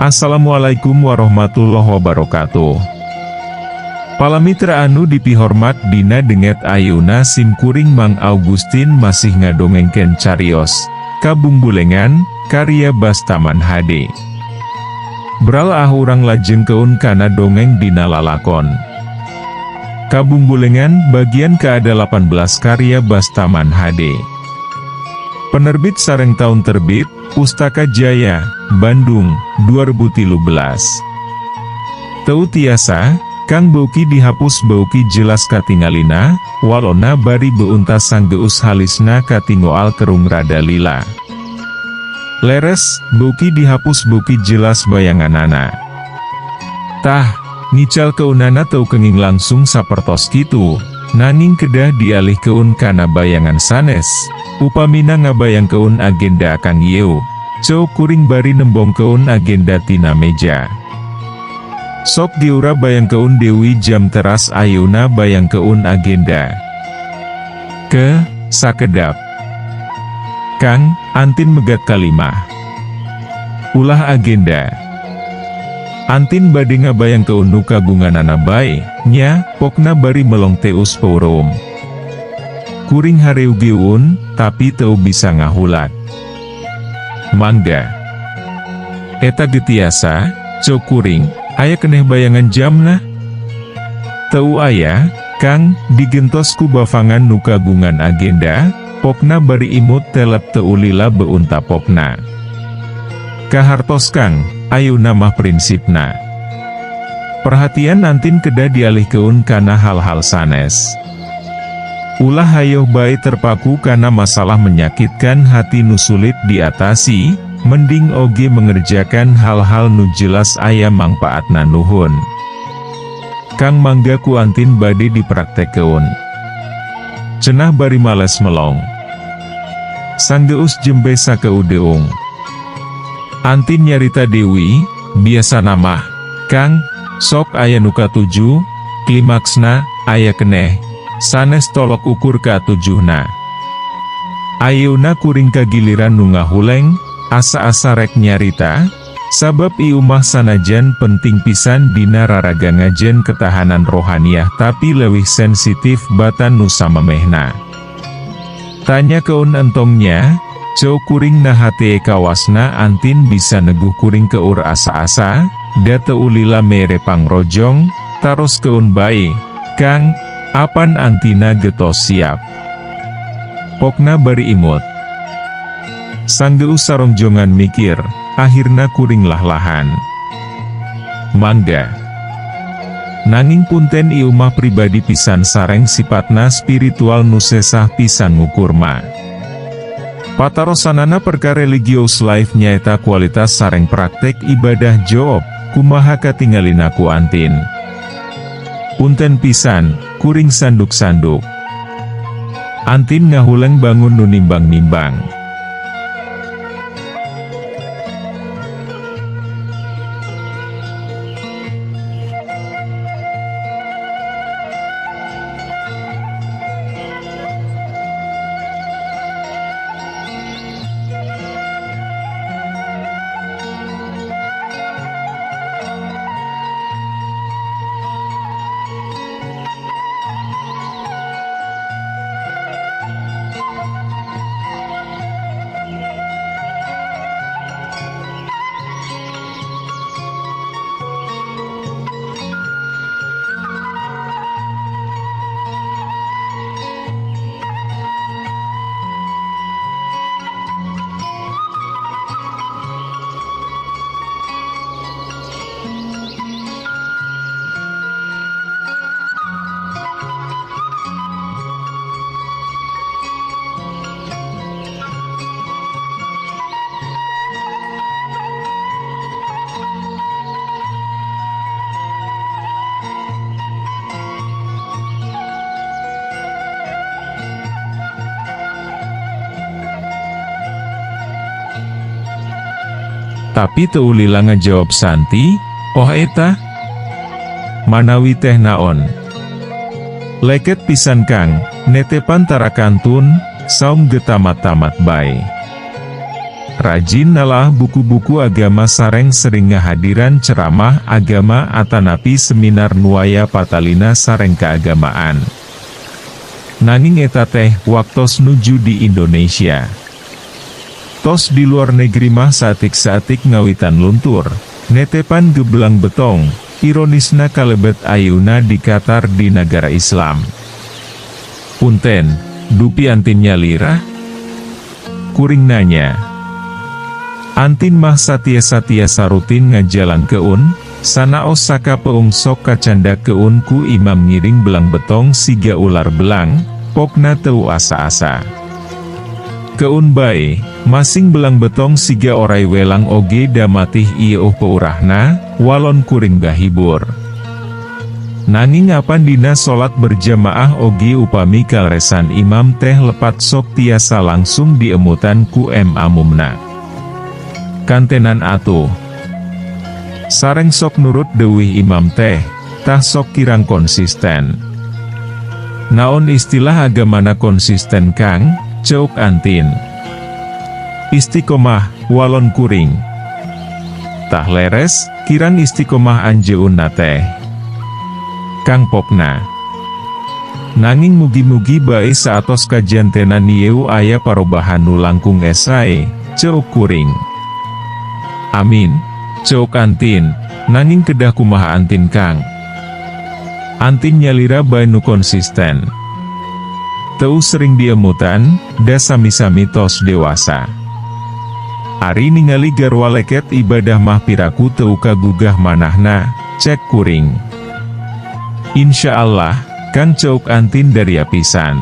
Assalamualaikum warahmatullahi wabarakatuh. Palamitra anu dipihormat dina denget ayeuna simkuring Mang Augustin masih ngadongengkeun carios Kabungbulengan karya Bastaman HD. Bral urang lajeng keun kana dongeng dina lalakon Kabungbulengan bagian ke-18 karya Bastaman HD. Penerbit sareng tahun terbit Pustaka Jaya, Bandung, 2013. Teu tiasa, Kang Beuki dihapus Beuki jelas katingalina, walona bari beuntas sanggeus halisna katingoal kerung rada lila. Leres, Beuki dihapus Beuki jelas bayanganana. Tah, nical keunana teu kenging langsung sapertos kitu, nanging kedah dialih keun kana bayangan sanes. Upamina ngabayang keun agenda Kang Yeu, cau kuring bari nembong keun agenda tina meja. Sok diura bayang keun Dewi jam teras ayeuna bayang keun agenda. Sakedap. Kang, antin megat kalimah. Ulah agenda. Antin bade ngabayang keun nu kagunganana bae, nya, pokna bari melong teus paurum. Kuring hareugeun, tapi teu bisa ngahulat. Mangga. Eta getiasa, cok kuring, aya keneh bayangan jamna? Teu aya, Kang, digentos ku bafangan nu kagungan agenda, pokna bari imut telep teu lila beunta pokna. Kahartos Kang, ayeuna mah prinsipna. Perhatian antin kedah dialihkeun kana hal-hal sanes. Ulah hayo bae terpaku karena masalah menyakitkan hati nu sulit diatasi, mending oge mengerjakan hal-hal nu jelas aya mangpaatna nuhun. Kang mangga ku antin bade dipraktekeun. Cenah bari males melong. Sanggeus jembe sakeudeung. Antin nyarita Dewi, biasa namah, Kang, sok aya nu katuju, klimaksna, aya keneh. Sanes tolok ukur ka-7na. Ayeuna kuring kagiliran nu ngahuleng, asa-asa rek nyarita, sabab ieu mah sanajan penting pisan dina raraga ngajen ketahanan rohaniah tapi leuwih sensitif batan nu samemehna. Tanya keun entongnya, cau kuring nah hate kawasna antin bisa neguh kuring keur asa-asa, da teu lila mere pangrojong, taros keun bae, Kang, apan antina getos siap. Pokna bari imut. Sanggeus sarongjongan mikir, akhirna kuring lahan. Mangga. Nanging punten ieu mah pribadi pisan sareng sifatna spiritual nu sesah pisan ngukur mah. Patarosanana perkara religious life nyaeta kualitas sareng praktek ibadah job, kumaha katingalina ku antin. Punten pisan, kuring sanduk-sanduk. Antin ngahuleng bangun nu nimbang-nimbang. Tapi teu lila ngajawab Santi, "Oh eta, manawi teh naon?" Leket pisan Kang, netepan tarakantun, saum getamat-tamat bae. rajin nalah buku-buku agama sareng sering ngahadiran ceramah agama atanapi seminar nuaya patalina sareng keagamaan. Nanging eta teh waktos nuju di Indonesia. Tos di luar negeri mah satik-satik ngawitan luntur, netepan gebelang betong, ironisna kalebet ayuna di Qatar di negara Islam. Punten, dupi antinnya lirah? Kuring nanya. Antin mah satia-tiasa rutin ngajalan keun, sanaos saka peung sok kacanda keun ku imam ngiring belang betong siga ular belang, pokna teu asa-asa. Keun bae, masing belang betong siga orai welang oge damatih ieuh peurahna, walon kuring gahibur. Nanging apandina solat berjamaah oge upami kalresan imam teh lepat sok tiasa langsung diemutan ku amumna. Kantenan atuh. Sareng sok nurut deuwih imam teh, tah sok kirang konsisten. Naon istilah agamana konsisten Kang? Ceuk Antin. Istiqomah, walon kuring. Tah leres, kirang istiqomah anjeunna teh. Kang pokna. Nanging mugi-mugi bae saatos kajian tenan nieu aya parobahan nu langkung esae, ceuk kuring. Amin, ceuk Antin, nanging kedah kumaha Antin Kang. Antin nyalira bae nu konsisten. Teu sering diemutan, da sami-sami tos dewasa. Ari ningali garwa leket ibadah mah piraku teu kagugah manahna, cek kuring. Insya Allah, Kang ceuk Antin dari pisan.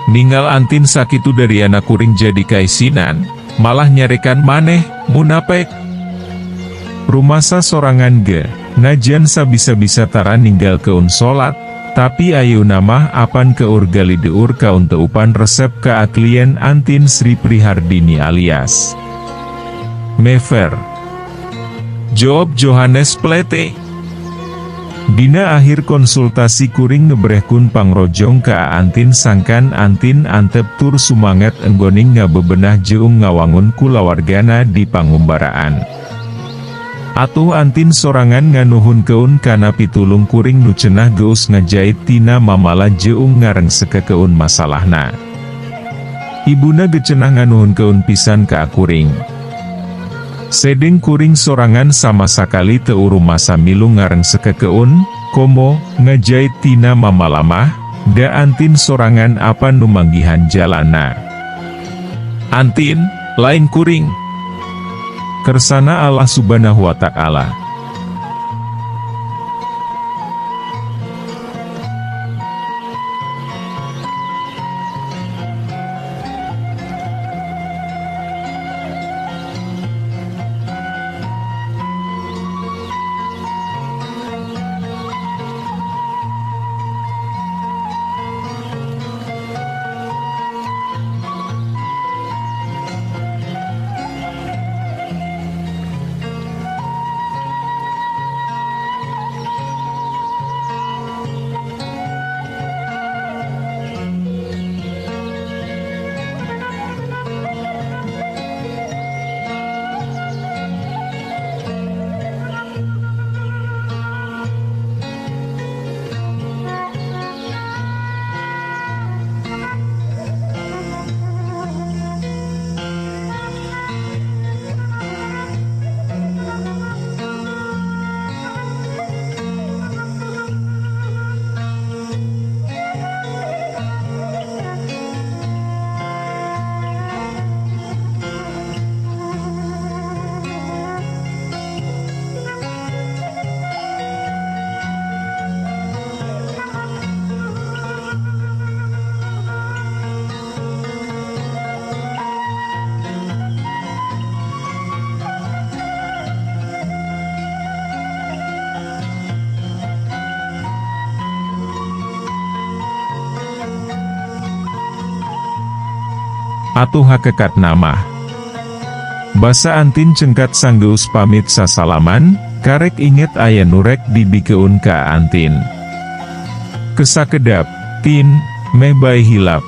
Ningal Antin sakitu dari anak kuring jadi kaisinan, malah nyarekan maneh, munapek. Rumasa sorangan ge, najan sabisa-bisa tara ninggal keun solat, tapi ayeuna mah apan keur gali deur kaun teupan resep keaklian Antin Sri Prihardini alias Mever. Jawab Johannes Plete. Dina akhir konsultasi kuring ngebrehkun pangrojong ka Antin sangkan Antin antep tur sumanget enggoning ngabebenah jeung ngawangun kulawargana di pangumbaraan. Atuh Antin sorangan nganuhun keun kana pitulung kuring nu cenah geus ngajait tina mamala jeung ngareng sekekeun masalahna. Ibuna gecenah nganuhun keun pisan ka kuring. Sedeng kuring sorangan sama sakali teu rumasa milu ngareng sekekeun, komo ngajait tina mamala mah, da Antin sorangan apa nu manggihan jalana. Antin, lain kuring. Kersana Allah Subhanahu wa Ta'ala. Atuh hakekat nama. Basa Antin cengkat sanggeus pamit sasalaman, karek inget aya nurek dibikeun ka Antin. Kesakedap, Tin, meh bae hilap,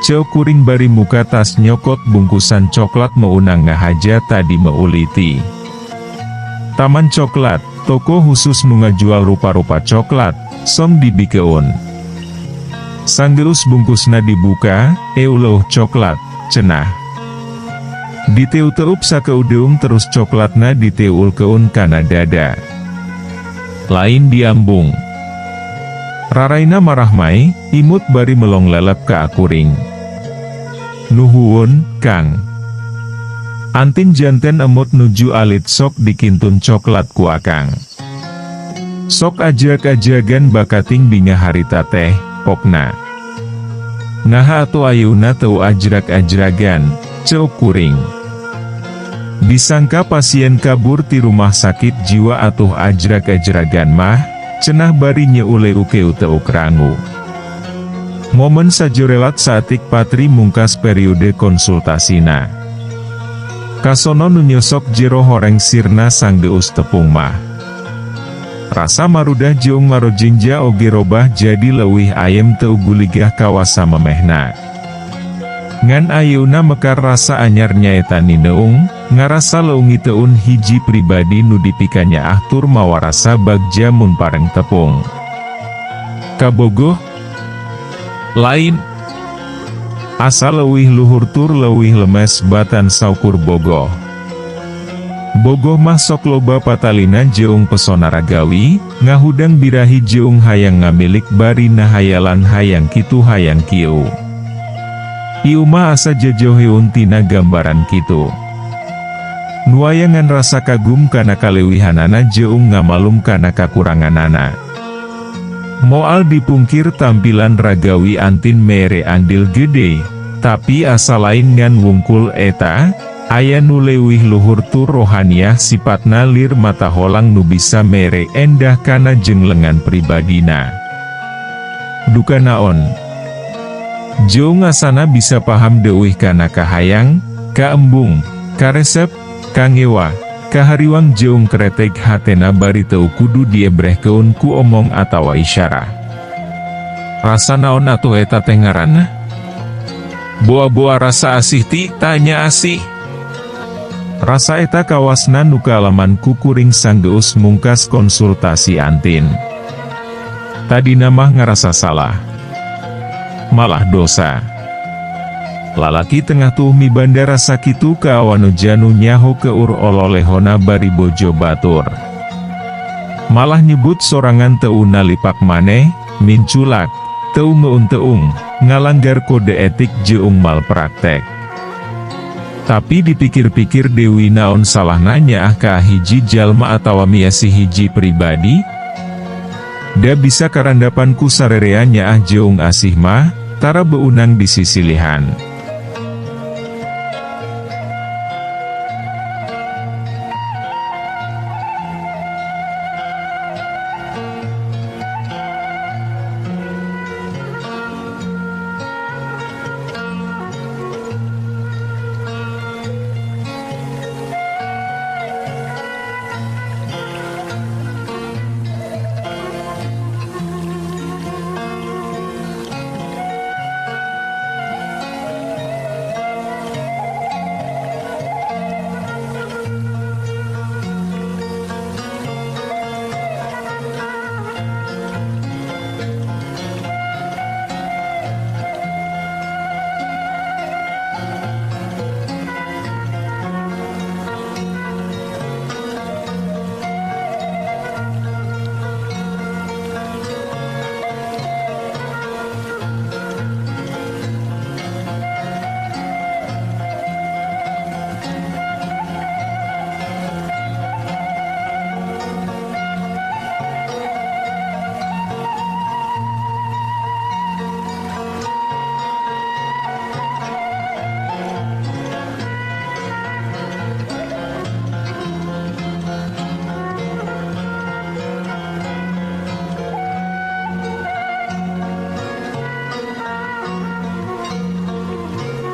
Ceo kuring bari muka tas nyokot bungkusan coklat meunang ngahaja tadi meuliti. Taman Coklat, toko khusus nu ngajual rupa-rupa coklat, song dibikeun. Sanggeus bungkusna dibuka, euloh coklat, cenah. Diteu-teup sakeudeung terus coklatna diteulkeun kana dada. Lain diambung. Raraina marah mai, imut bari melong lelep ka akuring. Nuhun, Kang. Antin janten emut nuju alit sok dikintun coklat ku akang. Sok ajag-ajagan bakating binga harita teh, pokna. Ngaha atuh ayeuna teu ajrag-ajragan, ceuk kuring. Disangka pasien kabur ti rumah sakit jiwa atuh ajrag-ajragan mah, cenah bari nyeule ukeu teu krangu. Momen sajorelat satik Patri mungkas periode konsultasina. Kasono nu nyosok jero horeng sirna sanggeus tepung mah. Rasa marudah jeung marojingja oge robah jadi leuwih ayem teu guligah kawasa memehna. Ngan ayeuna mekar rasa anyar nyaeta nineung, ngarasa leungi teun hiji pribadi nu dipikanya ahtur mawarasa bagja mun pareng tepung. Kabogoh? Lain. Asa leuwih luhur tur leuwih lemes batan saukur bogoh. Bogoh mah sok loba patalina jeung pesona ragawi, ngahudang birahi jeung hayang ngamilik bari nahayalan hayang kitu hayang kieu. Ieu mah asa jajoheun tina gambaran kitu. Nuayangan rasa kagum kana kalewihanana jeung ngamalum kana kakuranganana. Moal dipungkir tampilan ragawi Antin mere andil gede, tapi asa lain ngan wungkul eta, aya nu leuwih luhur tur rohaniah sipatna lir mata holang nu bisa mere endah kana jeung lengan pribadina. Duka naon? Jo ngasana bisa paham deuwih kana kahayang, kaembung, karesep, kangewa, kahariwang jeung kretek hatena bari teu kudu diebrehkeun ku omong atawa isyarah. Rasa naon atuh eta teh ngaranna? Boa-boa rasa asih ti, tanya asih. Rasa eta kawasna nu kaalaman ku kuring sanggeus mungkas konsultasi Antin. Tadina mah ngarasa salah. Malah dosa. Lalaki tengah tuh mi bandara sakitu ka awanu janu nyaho keur ololehona bari bojo batur. Malah nyebut sorangan teu nalipak maneh, minculak, teu meun-teung, ngalanggar kode etik jeung malpraktek. Tapi dipikir-pikir Dewi naon salah nanya ka hiji jalma atawa miasi hiji pribadi? Da bisa karandapan ku sarereanya jeung asih mah, tara beunang di sisilihan.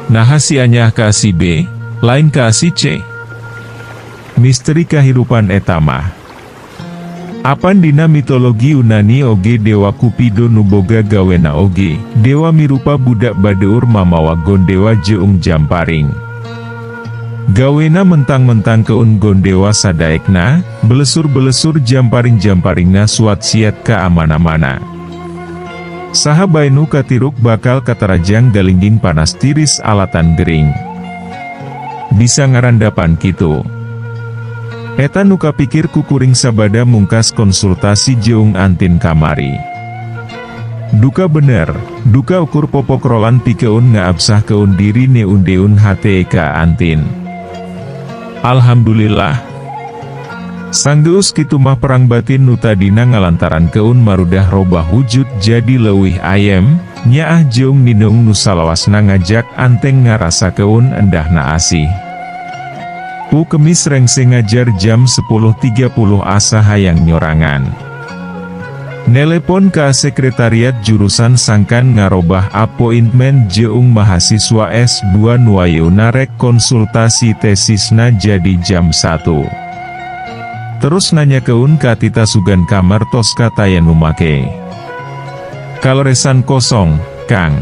Nah si anyah ka si B, lain ka si C. Misteri kahirupan eta mah. Apan dina mitologi Yunani oge dewa Kupido nuboga gawena oge, dewa mirupa budak badeur mamawa gondewa jeung jamparing. Gawena mentang-mentang keun gondewa sadaekna, belesur-belesur jamparing-jamparingna suat siat ka amana-mana. Saha baenu katiruk bakal katarajang galingging panas tiris alatan gering. Bisa ngarandapan kitu. Eta nuka pikir kukuring sabada mungkas konsultasi jeung Antin kamari. Duka bener, duka ukur popok rolan pikeun ngaabsah keun diri neun-deun hate ka Antin. Alhamdulillah. Sanggeus kitu mah perang batin nu tadina ngalantaran keun marudah robah wujud jadi leuwih ayem, nyaah jeung ninung nu salawasna ngajak Anteng ngarasa keun endahna asih. Pu Kemis rengse ngajar jam 10.30 asa hayang nyorangan. Nelepon ka sekretariat jurusan sangkan ngarobah apointmen jeung mahasiswa S2 nu ayeuna rek konsultasi tesisna jadi jam 1. Terus nanya keun ka tita sugan kamar Toska taya nu make. Kaloresan kosong, Kang.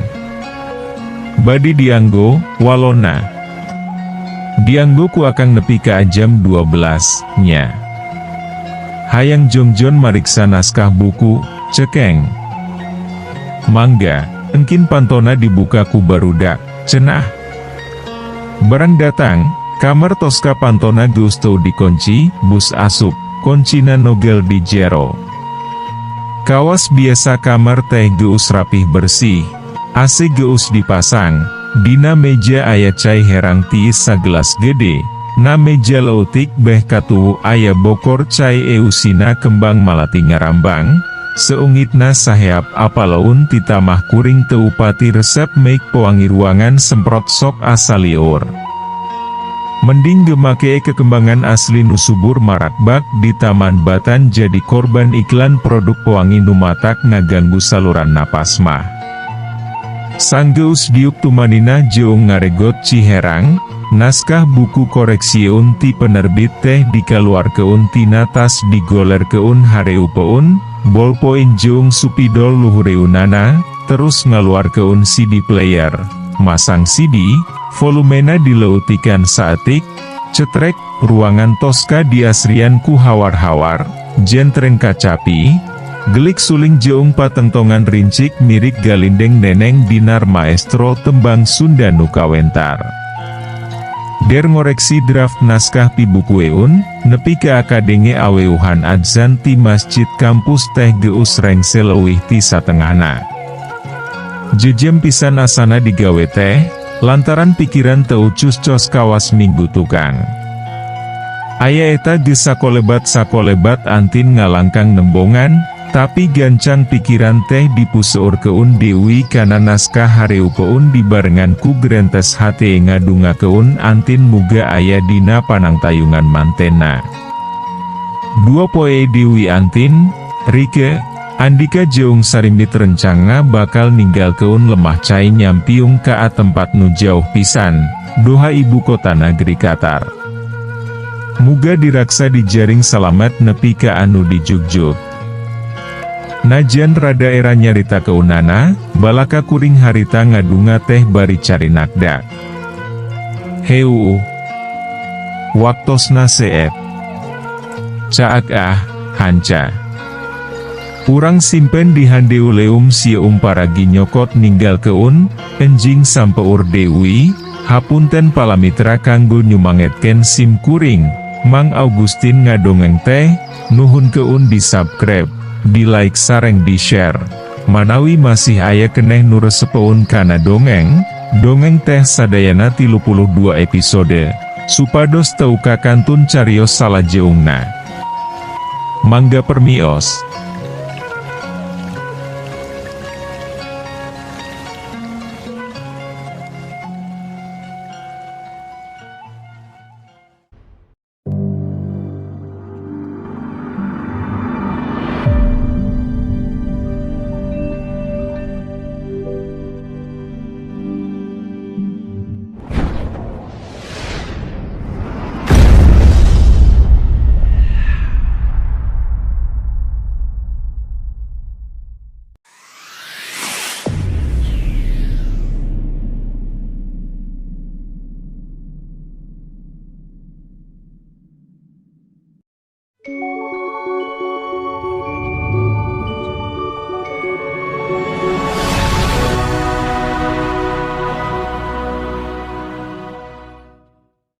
Badi dianggo, walona. Dianggo ku akang nepi ka jam 12, nya. Hayang jongjon mariksa naskah buku, cekeng. Mangga, engkin pantona dibuka ku barudak, cenah. Barang datang, kamar Toska pantona geus teu dikunci, bus asup, kuncina nogel di jero. Kawas biasa kamar teh geus rapih bersih, AC geus dipasang. Dina meja aya cai herang tiis sagelas gede, na meja leutik beh katuwu aya bokor cai eusina kembang malati ngarambang, seungitna saheap apalaun titamah kuring teu upati resep make pewangi ruangan semprot sok asa liur. Mending gemake kekembangan asli nu subur marakbak di Taman Batan jadi korban iklan produk pewangi nu matak ngaganggu saluran napas mah. Sanggeus diuk tumanina jeung ngaregot Ciherang, naskah buku koreksiun ti penerbit teh dikaluarkeun tina tas digolerkeun hareupeun, bolpoin jeung supidol luhureunana, terus ngaluarkeun CD player, masang CD, volumena dileutikan saetik, cetrek, ruangan Toska diasrian ku hawar-hawar, jentreng kacapi, gelik suling jeung patengtongan rincik mirik galindeng neneng dinar maestro tembang Sunda nu kawentar. Der ngoreksi draft naskah pi bukueun, nepi ka akadenge aweuhan adzan ti masjid kampus teh geus rengse leuwih ti satengahna. Jejem pisan asana digawe teh, lantaran pikiran teu cus-cos kawas minggu tukang. Aya eta geus sakolebat Antin ngalangkang nembongan, tapi gancang pikiran teh dipuseur-keun Dewi kana naskah hareupeun dibarengan ku grentes hate ngadungakeun Antin muga aya dina panangtayungan mantena. Dua poe Dewi Antin, Rike, Andika jeung sarimbit rencanga bakal ninggalkeun lemah cai nyampiung ka tempat nu jauh pisan, doha ibu kota negeri Qatar. Muga diraksa dijaring salamat nepi ka anu dijugjug. Najan rada era nyarita keunana, balaka kuring harita ngadunga teh bari cari nakdak. Heu, waktosna seet. Caak hanca. Urang simpen di handeuleum sieum paragi nyokot ninggal keun, enjing sampeur Dewi, hapunten palamitra kanggo nyumangetken sim kuring, Mang Augustin ngadongeng teh, nuhun keun di subscribe. Di like sareng di share, manawi masih aya keneh nu resepeun kana dongeng teh sadayana 32 episode, supados teu kakantun carios salajeungna. Mangga permios.